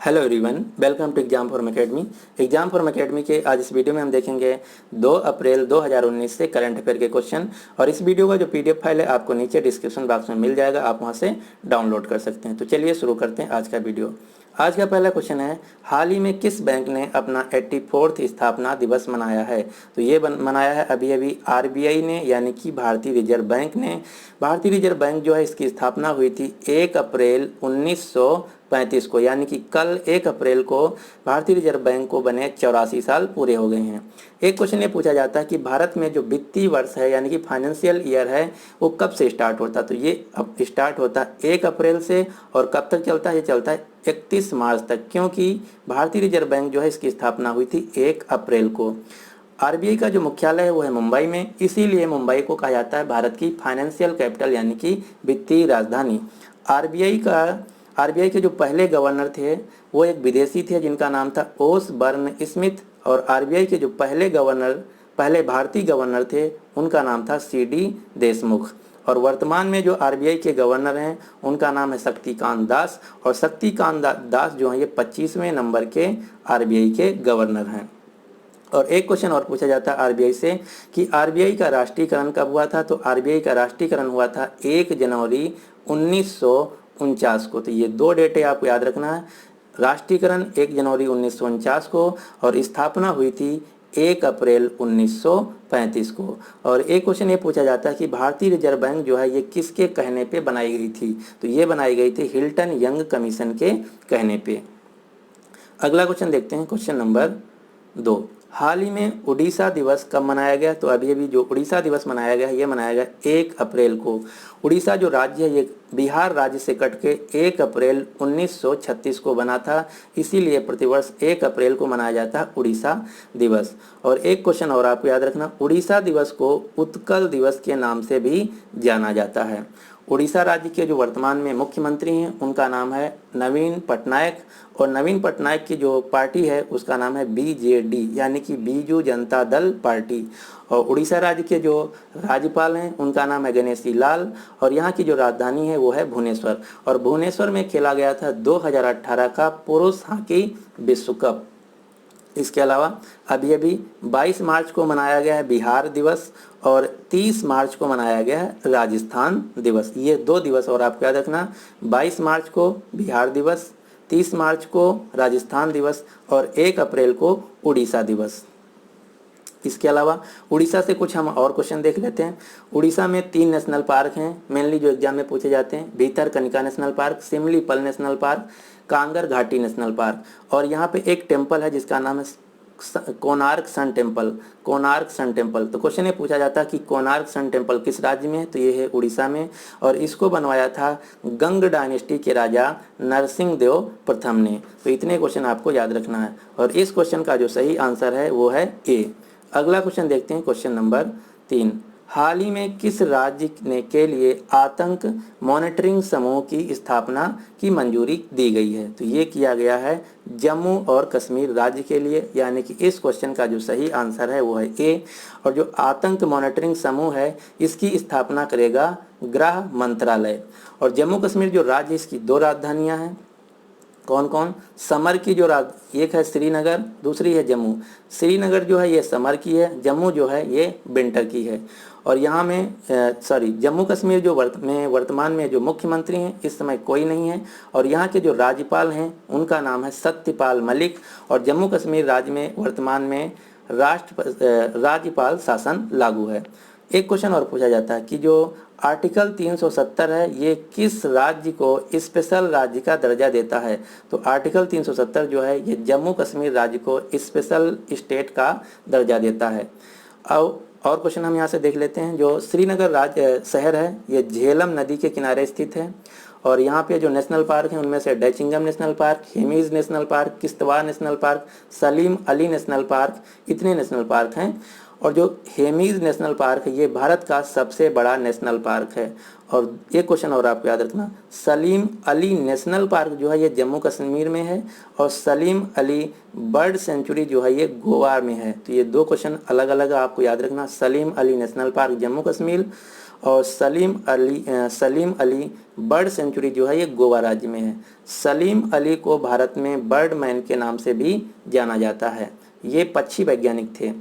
Hello everyone, welcome to Exam Form Academy. Exam Form Academy के आज इस video में हम देखेंगे 2 अप्रैल 2019 से करंट अफेयर के क्वेश्चन। और इस वीडियो का जो पीडीएफ फाइल है आपको नीचे डिस्क्रिप्शन बॉक्स में मिल जाएगा, आप वहां से डाउनलोड कर सकते हैं। तो चलिए शुरू करते हैं आज का वीडियो। आज का पहला क्वेश्चन है, हाल ही में किस बैंक ने अपना 84th स्थापना दिवस मनाया है? तो ये मनाया है अभी अभी आरबीआई ने, यानी कि भारतीय रिजर्व बैंक ने। भारतीय रिजर्व बैंक जो है इसकी स्थापना हुई थी 1 अप्रैल 1935 को, यानी कि कल 1 अप्रैल को भारतीय रिजर्व बैंक को बने 84 साल पूरे हो गए हैं। एक क्वेश्चन ये पूछा जाता है कि भारत में जो वित्तीय वर्ष है यानी कि फाइनेंशियल ईयर है वो कब से स्टार्ट होता है? तो ये अब स्टार्ट होता है 1 अप्रैल से, और कब तक चलता है? ये चलता है 31 मार्च तक, क्योंकि भारतीय रिजर्व बैंक जो है इसकी स्थापना हुई थी 1 अप्रैल को। आरबीआई का जो मुख्यालय है वो है मुंबई में, इसीलिए मुंबई को कहा जाता है भारत की फाइनेंशियल कैपिटल यानी कि वित्तीय राजधानी। आरबीआई के जो पहले गवर्नर थे वो एक विदेशी थे जिनका नाम था ओसबर्न स्मिथ, और आरबीआई के जो पहले भारतीय गवर्नर थे उनका नाम था सीडी देशमुख। और वर्तमान में जो आरबीआई के गवर्नर हैं उनका नाम है शक्तिकांत दास, और शक्तिकांत दास जो हैं ये 25वें नंबर के आरबीआई के गवर्नर हैं। और एक क्वेश्चन और पूछा जाता है आरबीआई से कि आरबीआई का राष्ट्रीयकरण कब हुआ था? तो आरबीआई का राष्ट्रीयकरण हुआ था 1 जनवरी 1949 को। तो ये दो डेटें आपको याद रखना है, राष्ट्रीयकरण 1 जनवरी 1949 को और स्थापना हुई थी 1 अप्रैल 1935 को। और एक क्वेश्चन ये पूछा जाता है कि भारतीय रिजर्व बैंक जो है ये किसके कहने पे बनाई गई थी? तो ये बनाई गई थी हिल्टन यंग कमीशन के कहने पे। अगला क्वेश्चन देखते हैं, क्वेश्चन नंबर 2। हाल ही में उड़ीसा दिवस कब मनाया गया? तो अभी जो उड़ीसा दिवस मनाया गया है ये मनाया गया 1 अप्रैल को। उड़ीसा जो राज्य है ये बिहार राज्य से कट के 1 अप्रैल 1936 को बना था, इसीलिए प्रतिवर्ष 1 अप्रैल को मनाया जाता है उड़ीसा दिवस। और एक क्वेश्चन और आपको याद रखना, उड़ीसा दिवस को उत्कल दिवस के नाम से भी जाना जाता है। उड़ीसा राज्य के जो वर्तमान में मुख्यमंत्री हैं उनका नाम है नवीन पटनायक, और नवीन पटनायक की जो पार्टी है उसका नाम है बीजेडी यानी कि बीजू जनता दल पार्टी। और उड़ीसा राज्य के जो राज्यपाल हैं उनका नाम है गणेशी लाल, और यहाँ की जो राजधानी है वो है भुवनेश्वर। और भुवनेश्वर में खेला गया था 2018 का पुरुष हॉकी विश्व कप। इसके अलावा अभी 22 मार्च को मनाया गया है बिहार दिवस, और 30 मार्च को मनाया गया है राजस्थान दिवस। ये दो दिवस और आपको याद रखना, 22 मार्च को बिहार दिवस, 30 मार्च को राजस्थान दिवस और 1 अप्रैल को उड़ीसा दिवस। इसके अलावा उड़ीसा से कुछ हम और क्वेश्चन देख लेते हैं। उड़ीसा में 3 नेशनल पार्क हैं मेनली जो एग्जाम में पूछे जाते हैं, Bhitarkanika national park, Simlipal national park, Kanger Ghati national park. और यहाँ पे एक टेम्पल है जिसका नाम है कोणार्क सन टेम्पल। तो क्वेश्चन ये पूछा जाता है कि कोणार्क सन टेम्पल किस राज्य में है? तो ये है उड़ीसा में, और इसको बनवाया था गंग डायनेस्टी के राजा नरसिंह देव प्रथम ने। तो इतने क्वेश्चन आपको याद रखना है, और इस क्वेश्चन का जो सही आंसर है वो है ए। अगला क्वेश्चन देखते हैं, क्वेश्चन नंबर 3। हाल ही में किस राज्य ने के लिए आतंक मॉनिटरिंग समूह की स्थापना की मंजूरी दी गई है? तो ये किया गया है जम्मू और कश्मीर राज्य के लिए, यानी कि इस क्वेश्चन का जो सही आंसर है वो है ए। और जो आतंक मॉनिटरिंग समूह है इसकी स्थापना करेगा गृह मंत्रालय। और जम्मू कश्मीर जो राज्य इसकी 2 राजधानियां हैं, कौन कौन? समर की जो एक है श्रीनगर, दूसरी है जम्मू। श्रीनगर जो है ये समर की है, जम्मू जो है ये विंटर की है। और यहाँ में जम्मू कश्मीर जो वर्तमान में जो मुख्यमंत्री हैं इस समय कोई नहीं है, और यहाँ के जो राज्यपाल हैं उनका नाम है सत्यपाल मलिक। और जम्मू कश्मीर राज्य में वर्तमान में राज्यपाल शासन लागू है। एक क्वेश्चन और पूछा जाता है कि जो आर्टिकल 370 है ये किस राज्य को स्पेशल राज्य का दर्जा देता है? तो आर्टिकल 370 जो है ये जम्मू कश्मीर राज्य को स्पेशल स्टेट का दर्जा देता है। और क्वेश्चन हम यहाँ से देख लेते हैं, जो श्रीनगर शहर है ये झेलम नदी के किनारे स्थित है, और यहाँ पे जो नेशनल पार्क हैं उनमें से Dachigam national park, Hemis national park, Kishtwar national park, Salim Ali national park, इतने नेशनल पार्क हैं। और जो हेमीज नेशनल पार्क है ये भारत का सबसे बड़ा नेशनल पार्क है। और एक क्वेश्चन और आपको याद रखना, सलीम अली नेशनल पार्क जो है ये जम्मू कश्मीर में है, और सलीम अली बर्ड सेंचुरी जो है ये गोवा में है। तो ये 2 क्वेश्चन अलग अलग आपको याद रखना, सलीम अली नेशनल पार्क जम्मू कश्मीर और सलीम अली बर्ड सेंचुरी जो है ये गोवा राज्य में है। सलीम अली को भारत में बर्ड मैन के नाम से भी जाना जाता है। ये पक्षी वैज्ञानिक थे।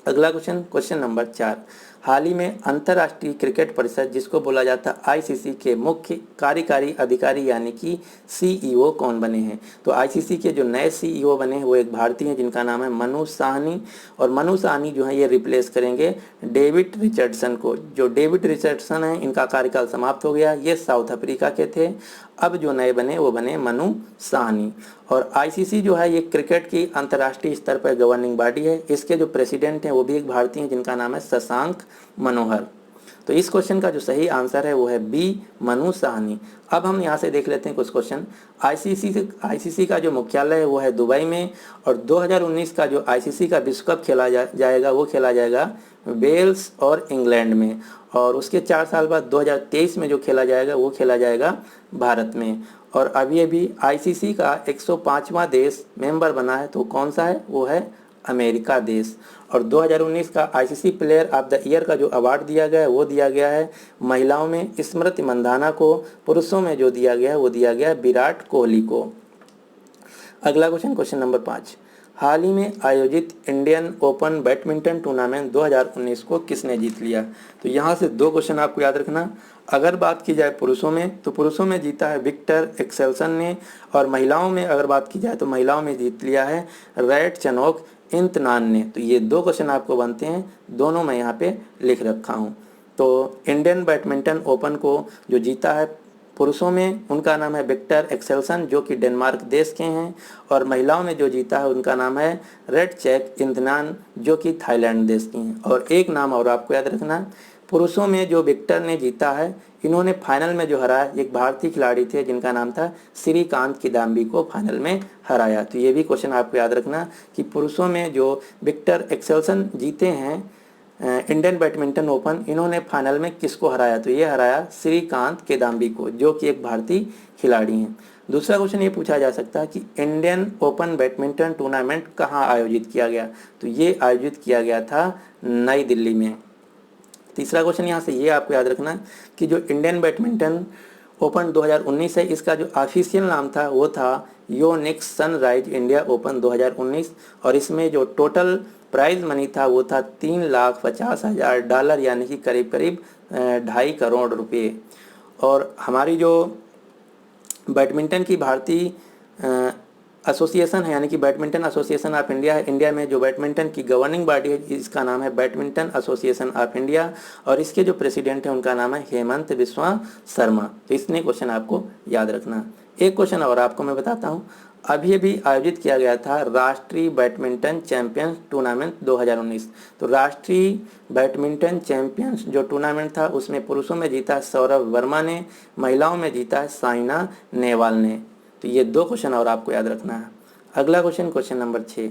अगला क्वेश्चन, क्वेश्चन नंबर 4, हाल ही में अंतर्राष्ट्रीय क्रिकेट परिषद जिसको बोला जाता है आईसीसी के मुख्य कार्यकारी अधिकारी यानी कि सीईओ कौन बने हैं? तो आईसीसी के जो नए सीईओ बने हैं वो एक भारतीय हैं जिनका नाम है मनु साहनी। और मनु साहनी जो है ये रिप्लेस करेंगे डेविड रिचर्डसन को। जो डेविड रिचर्डसन है इनका कार्यकाल समाप्त हो गया, ये साउथ अफ्रीका के थे। अब जो नए बने वो बने मनु साहनी। और आईसीसी जो है ये क्रिकेट की अंतर्राष्ट्रीय स्तर पर गवर्निंग बॉडी है। इसके जो प्रेसिडेंट हैं वो भी एक भारतीय हैं जिनका नाम है शशांक मनोहर। तो इस क्वेश्चन का जो सही आंसर है वो है बी, मनु साहनी। अब हम यहाँ से देख लेते हैं कुछ क्वेश्चन। आईसीसी का जो मुख्यालय है वो है दुबई में। और 2019 का जो आईसीसी का विश्व कप खेला जाएगा वो खेला जाएगा वेल्स और इंग्लैंड में। और उसके 4 साल बाद 2023 में जो खेला जाएगा वो खेला जाएगा भारत में। और अभी अभी आईसीसी का 105वां देश मेंबर बना है, तो कौन सा है? वो है अमेरिका देश। और 2019 का ICC player of the year का जो अवार्ड दिया गया है वो दिया गया है महिलाओं में स्मृति मंधाना को। पुरुषों में जो दिया गया है वो दिया गया है विराट कोहली को। अगला क्वेश्चन, क्वेश्चन नंबर 5, हाल ही में आयोजित इंडियन ओपन बैडमिंटन टूर्नामेंट 2019 को किसने जीत लिया? तो यहाँ से 2 क्वेश्चन आपको याद रखना। अगर बात की जाए पुरुषों में तो पुरुषों में जीता है विक्टर एक्सेल्सन ने। और महिलाओं में अगर बात की जाए तो महिलाओं में जीत लिया है रैटचनोक इंतनान ने। तो ये 2 क्वेश्चन आपको बनते हैं, दोनों मैं यहाँ पे लिख रखा हूँ। तो इंडियन बैडमिंटन ओपन को जो जीता है पुरुषों में उनका नाम है विक्टर एक्सेल्सन जो कि डेनमार्क देश के हैं। और महिलाओं में जो जीता है उनका नाम है रैटचेक इंतनान जो कि थाईलैंड देश की हैं। और एक नाम और आपको याद रखना, पुरुषों में जो विक्टर ने जीता है इन्होंने फाइनल में जो हराया एक भारतीय खिलाड़ी थे जिनका नाम था श्रीकांत किदाम्बी को फाइनल में हराया। तो ये भी क्वेश्चन आपको याद रखना कि पुरुषों में जो विक्टर एक्सेल्सन जीते हैं इंडियन बैडमिंटन ओपन, इन्होंने फाइनल में किसको हराया? तो ये हराया श्रीकांत किदाम्बी को जो कि एक भारतीय खिलाड़ी हैं। दूसरा क्वेश्चन ये पूछा जा सकता है कि इंडियन ओपन बैडमिंटन टूर्नामेंट कहाँ आयोजित किया गया? तो ये आयोजित किया गया था नई दिल्ली में। तीसरा क्वेश्चन यहाँ से ये आपको याद रखना कि जो इंडियन बैडमिंटन ओपन 2019 है इसका जो ऑफिशियल नाम था वो था योनिक्स सनराइज इंडिया ओपन 2019। और इसमें जो टोटल प्राइज मनी था वो था $3,50,000 यानी कि करीब करीब 2.5 करोड़ रुपये। और हमारी जो बैडमिंटन की भारतीय एसोसिएशन है यानी कि बैडमिंटन एसोसिएशन ऑफ इंडिया है, इंडिया में जो बैडमिंटन की गवर्निंग बॉडी है इसका नाम है बैडमिंटन एसोसिएशन ऑफ इंडिया। और इसके जो प्रेसिडेंट हैं उनका नाम है हेमंत बिस्वा शर्मा। तो इसने क्वेश्चन आपको याद रखना। एक क्वेश्चन और आपको मैं बताता हूँ, अभी अभी आयोजित किया गया था राष्ट्रीय बैडमिंटन चैंपियंस टूर्नामेंट 2019। तो राष्ट्रीय बैडमिंटन चैंपियंस जो टूर्नामेंट था उसमें पुरुषों में जीता सौरभ वर्मा ने, महिलाओं में जीता है साइना नेहवाल ने। तो ये 2 क्वेश्चन और आपको याद रखना है। अगला क्वेश्चन, क्वेश्चन नंबर 6,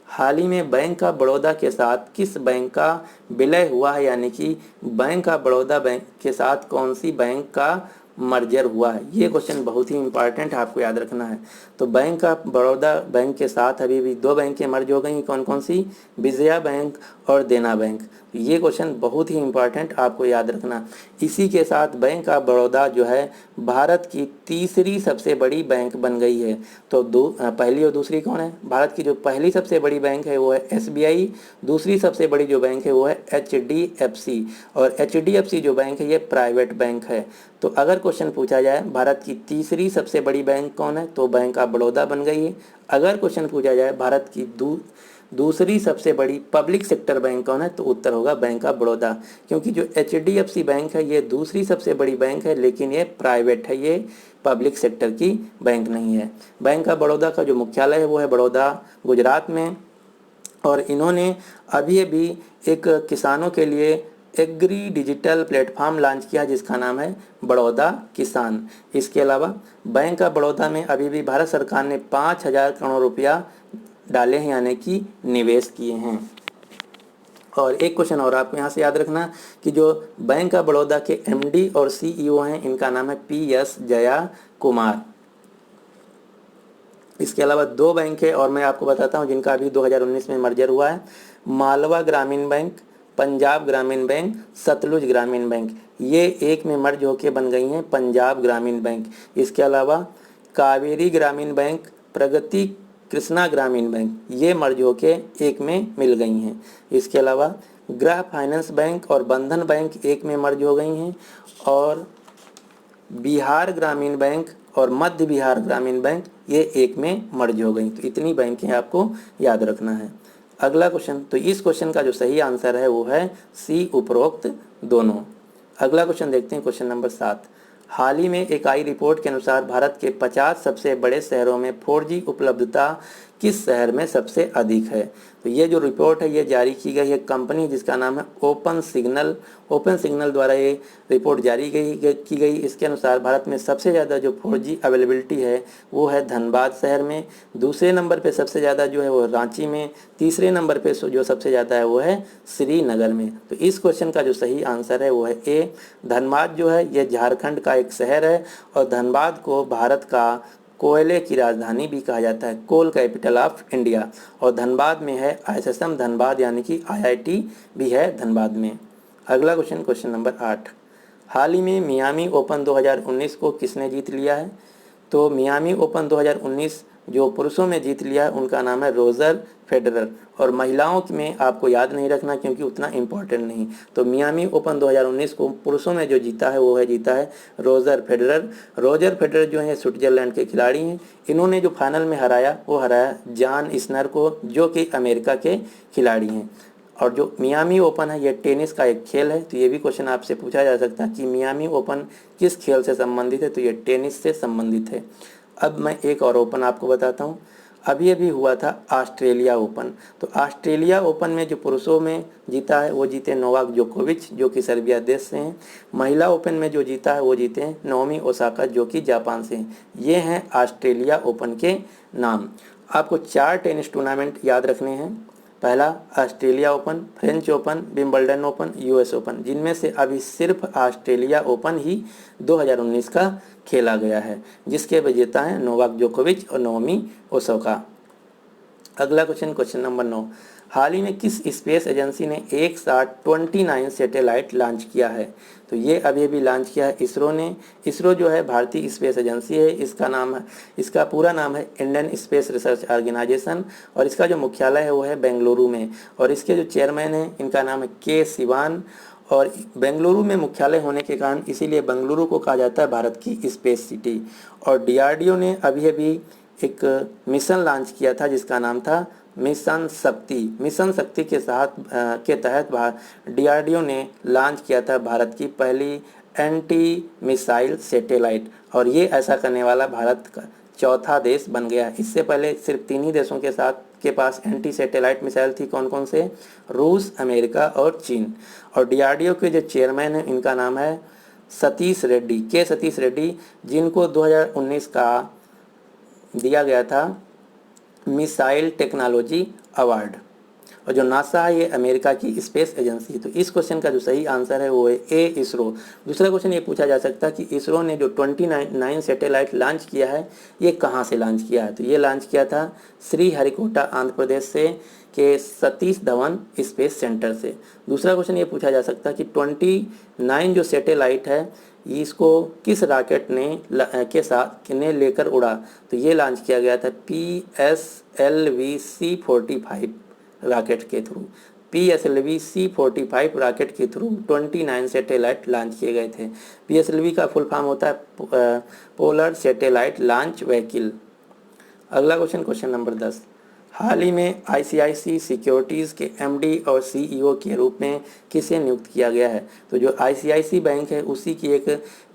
हाल ही में बैंक ऑफ बड़ौदा के साथ किस बैंक का विलय हुआ है? यानी कि बैंक ऑफ बड़ौदा बैंक के साथ कौन सी बैंक का मर्जर हुआ है? ये क्वेश्चन बहुत ही इंपॉर्टेंट है, आपको याद रखना है। तो बैंक ऑफ बड़ौदा बैंक के साथ अभी भी 2 बैंकें मर्ज हो गई, कौन कौन सी? विजया बैंक और देना बैंक। ये क्वेश्चन बहुत ही इंपॉर्टेंट आपको याद रखना। इसी के साथ बैंक ऑफ बड़ौदा जो है भारत की तीसरी सबसे बड़ी बैंक बन गई है। तो पहली और दूसरी कौन है? भारत की जो पहली सबसे बड़ी बैंक है वो है एसबीआई, दूसरी सबसे बड़ी जो बैंक है वो है एचडीएफसी। और एचडीएफसी जो बैंक है ये प्राइवेट बैंक है। तो अगर क्वेश्चन पूछा जाए भारत की तीसरी सबसे बड़ी बैंक कौन है तो बैंक ऑफ बड़ौदा बन गई है। अगर क्वेश्चन पूछा जाए भारत की दूसरी सबसे बड़ी पब्लिक सेक्टर बैंक कौन है तो उत्तर होगा बैंक ऑफ बड़ौदा। क्योंकि जो एचडीएफसी बैंक है ये दूसरी सबसे बड़ी बैंक है लेकिन ये प्राइवेट है, ये पब्लिक सेक्टर की बैंक नहीं है। बैंक ऑफ बड़ौदा का जो मुख्यालय है वो है बड़ौदा गुजरात में। और इन्होंने अभी अभी एक किसानों के लिए एग्री डिजिटल प्लेटफॉर्म लॉन्च किया जिसका नाम है बड़ौदा किसान। इसके अलावा बैंक ऑफ बड़ौदा में अभी भी भारत सरकार ने 5,000 करोड़ रुपया डाले हैं यानी कि निवेश किए हैं। और एक क्वेश्चन और आपको यहाँ से याद रखना कि जो बैंक ऑफ बड़ौदा के एमडी और सीईओ हैं इनका नाम है पीएस जया कुमार। इसके अलावा 2 बैंक है और मैं आपको बताता हूँ जिनका अभी 2019 में मर्जर हुआ है, मालवा ग्रामीण बैंक पंजाब ग्रामीण बैंक, सतलुज ग्रामीण बैंक, ये एक में मर्ज होकर बन गई हैं पंजाब ग्रामीण बैंक। इसके अलावा कावेरी ग्रामीण बैंक, प्रगति कृष्णा ग्रामीण बैंक, ये मर्ज होके एक में मिल गई हैं। इसके अलावा गृह फाइनेंस बैंक और बंधन बैंक एक में मर्ज हो गई हैं, और बिहार ग्रामीण बैंक और मध्य बिहार ग्रामीण बैंक ये एक में मर्ज हो गई। तो इतनी बैंकें आपको याद रखना है। अगला क्वेश्चन, तो इस क्वेश्चन का जो सही आंसर है वो है सी, उपरोक्त दोनों। अगला क्वेश्चन देखते हैं, क्वेश्चन नंबर 7। हाल ही में एक आई रिपोर्ट के अनुसार भारत के 50 सबसे बड़े शहरों में 4G उपलब्धता किस शहर में सबसे अधिक है? तो ये जो रिपोर्ट है ये जारी की गई है कंपनी जिसका नाम है ओपन सिग्नल द्वारा ये रिपोर्ट जारी की गई। इसके अनुसार भारत में सबसे ज़्यादा जो 4G अवेलेबिलिटी है वो है धनबाद शहर में, दूसरे नंबर पे सबसे ज़्यादा जो है वो रांची में, तीसरे नंबर पे जो सबसे ज़्यादा है वो है श्रीनगर में। तो इस क्वेश्चन का जो सही आंसर है वो है ए। धनबाद जो है ये झारखंड का एक शहर है और धनबाद को भारत का कोयले की राजधानी भी कहा जाता है, कोल कैपिटल ऑफ इंडिया। और धनबाद में है ISSM धनबाद, यानी कि IIT भी है धनबाद में। अगला क्वेश्चन, क्वेश्चन नंबर 8। हाल ही में मियामी ओपन 2019 को किसने जीत लिया है? तो मियामी ओपन 2019 जो पुरुषों में जीत लिया है उनका नाम है रोजर फेडरर, और महिलाओं में आपको याद नहीं रखना क्योंकि उतना इम्पोर्टेंट नहीं। तो मियामी ओपन 2019 को पुरुषों में जो जीता है वो है जीता है रोजर फेडरर। रोजर फेडरर जो है स्विट्जरलैंड के खिलाड़ी हैं। इन्होंने जो फाइनल में हराया वो हराया जॉन इस्नर को, जो कि अमेरिका के खिलाड़ी हैं। और जो मियामी ओपन है ये टेनिस का एक खेल है। तो ये भी क्वेश्चन आपसे पूछा जा सकता है कि मियामी ओपन किस खेल से संबंधित है? तो ये टेनिस से संबंधित है। अब मैं एक और ओपन आपको बताता हूँ। अभी अभी हुआ था ऑस्ट्रेलिया ओपन। तो ऑस्ट्रेलिया ओपन में जो पुरुषों में जीता है वो जीते नोवाक जोकोविच, जो कि सर्बिया देश से हैं। महिला ओपन में जो जीता है वो जीते हैं नाओमी ओसाका, जो कि जापान से हैं। ये हैं ऑस्ट्रेलिया ओपन के नाम। आपको 4 टेनिस टूर्नामेंट याद रखने हैं। पहला Australia open, French open, Wimbledon open, US open, जिनमें से अभी सिर्फ ऑस्ट्रेलिया ओपन ही 2019 का खेला गया है, जिसके विजेता हैं नोवाक जोकोविच और नाओमी ओसाका। अगला क्वेश्चन, क्वेश्चन नंबर 9। हाल ही में किस स्पेस एजेंसी ने एक साथ 29 सैटेलाइट लॉन्च किया है? तो ये अभी लॉन्च किया है इसरो ने। इसरो जो है भारतीय स्पेस एजेंसी है। इसका पूरा नाम है इंडियन स्पेस रिसर्च ऑर्गेनाइजेशन, और इसका जो मुख्यालय है वो है बेंगलुरु में। और इसके जो चेयरमैन हैं इनका नाम है के सिवान। और बेंगलुरु में मुख्यालय होने के कारण इसीलिए बेंगलुरु को कहा जाता है भारत की स्पेस सिटी। और DRDO ने अभी एक मिशन लॉन्च किया था जिसका नाम था मिशन शक्ति के तहत DRDO ने लॉन्च किया था भारत की पहली एंटी मिसाइल सैटेलाइट, और ये ऐसा करने वाला भारत का चौथा देश बन गया। इससे पहले सिर्फ 3 ही देशों के पास एंटी सैटेलाइट मिसाइल थी। कौन कौन से? रूस, अमेरिका और चीन। और DRDO के जो चेयरमैन हैं इनका नाम है सतीश रेड्डी, के सतीश रेड्डी, जिनको 2019 का दिया गया था मिसाइल टेक्नोलॉजी अवार्ड। और जो नासा है ये अमेरिका की स्पेस एजेंसी है। तो इस क्वेश्चन का जो सही आंसर है वो है ए, इसरो। दूसरा क्वेश्चन ये पूछा जा सकता है कि इसरो ने जो 29 सैटेलाइट लॉन्च किया है ये कहाँ से लॉन्च किया है? तो ये लॉन्च किया था श्रीहरिकोटा आंध्र प्रदेश से के सतीश धवन स्पेस सेंटर से। दूसरा क्वेश्चन ये पूछा जा सकता है कि 29 जो सैटेलाइट है इसको किस रॉकेट के साथ लेकर उड़ा? तो ये लॉन्च किया गया था PSLV C45 रॉकेट के थ्रू। PSLV C45 रॉकेट के थ्रू 29 सैटेलाइट लॉन्च किए गए थे। PSLV का फुल फॉर्म होता है पोलर सैटेलाइट लॉन्च व्हीकल। अगला क्वेश्चन, क्वेश्चन नंबर 10। हाल ही में ICICI सिक्योरिटीज़ के MD और CEO के रूप में किसे नियुक्त किया गया है? तो जो ICICI बैंक है उसी की एक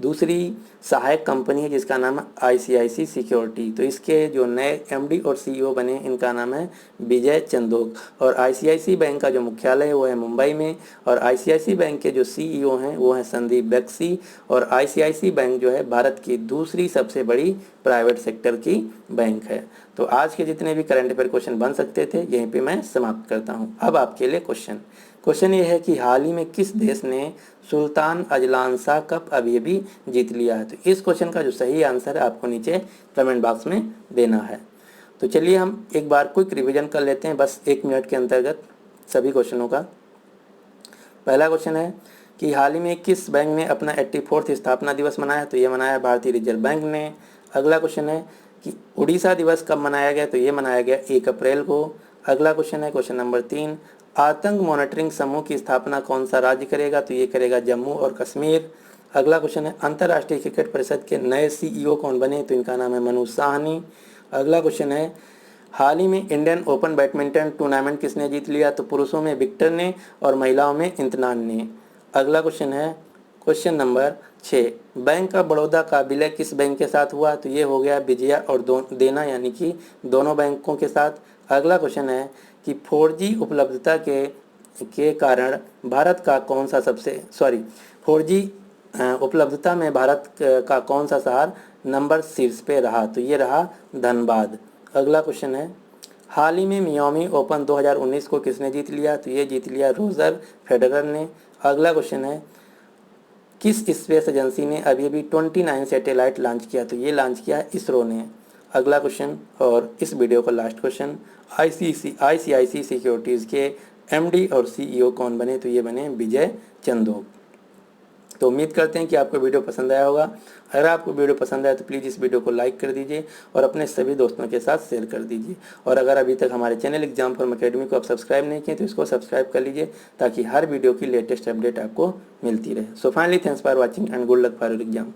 दूसरी सहायक कंपनी है जिसका नाम है ICICI सिक्योरिटी। तो इसके जो नए MD और CEO बने इनका नाम है विजय चंदोक। और ICICI बैंक का जो मुख्यालय है वो है मुंबई में। और ICICI बैंक के जो CEO हैं वो हैं संदीप बख्शी। और ICICI बैंक जो है भारत की दूसरी सबसे बड़ी प्राइवेट सेक्टर की बैंक है। तो आज के जितने भी करंट अफेयर क्वेश्चन बन सकते थे यहीं पे मैं समाप्त करता हूँ। अब आपके लिए क्वेश्चन ये है कि हाल ही में किस देश ने सुल्तान अजलान शाह कप अभी जीत लिया है? तो इस क्वेश्चन का जो सही आंसर है आपको नीचे कमेंट बॉक्स में देना है। तो चलिए हम एक बार क्विक रिवीजन कर लेते हैं बस 1 मिनट के अंतर्गत सभी क्वेश्चनों का। पहला क्वेश्चन है कि हाल ही में किस बैंक ने अपना 84वां स्थापना दिवस मनाया, तो ये मनाया भारतीय रिजर्व बैंक ने। अगला क्वेश्चन है कि उड़ीसा दिवस कब मनाया गया, तो ये मनाया गया 1 अप्रैल को। अगला क्वेश्चन है क्वेश्चन नंबर 3, आतंक मॉनिटरिंग समूह की स्थापना कौन सा राज्य करेगा, तो ये करेगा जम्मू और कश्मीर। अगला क्वेश्चन है अंतर्राष्ट्रीय क्रिकेट परिषद के नए CEO कौन बने, तो इनका नाम है मनोज साहनी। अगला क्वेश्चन है हाल ही में इंडियन ओपन बैडमिंटन टूर्नामेंट किसने जीत लिया, तो पुरुषों में विक्टर ने और महिलाओं में इंतनान ने। अगला क्वेश्चन है question number 6, bank of Baroda का विलय किस बैंक के साथ हुआ, तो ये हो गया विजया और देना यानी कि दोनों बैंकों के साथ। अगला क्वेश्चन है कि 4G उपलब्धता के कारण भारत का कौन सा 4G उपलब्धता में भारत का कौन सा शहर नंबर शीर्ष पे रहा, तो ये रहा धनबाद। अगला क्वेश्चन है हाल ही में मियामी ओपन 2019 को किसने जीत लिया, तो ये जीत लिया रोजर फेडरर ने। अगला क्वेश्चन है किस स्पेस एजेंसी ने अभी 29 सैटेलाइट लॉन्च किया, तो ये लॉन्च किया इसरो ने। अगला क्वेश्चन और इस वीडियो का लास्ट क्वेश्चन, ICICI सिक्योरिटीज़ के MD और CEO कौन बने, तो ये बने विजय चंदोक। तो उम्मीद करते हैं कि आपको वीडियो पसंद आया होगा। अगर आपको वीडियो पसंद आया तो प्लीज़ इस वीडियो को लाइक कर दीजिए और अपने सभी दोस्तों के साथ शेयर कर दीजिए। और अगर अभी तक हमारे चैनल एग्जाम फॉर्म अकेडमी को आप सब्सक्राइब नहीं किए तो इसको सब्सक्राइब कर लीजिए ताकि हर वीडियो की लेटेस्ट अपडेट आपको मिलती रहे। So finally thanks for watching and good luck for your exam.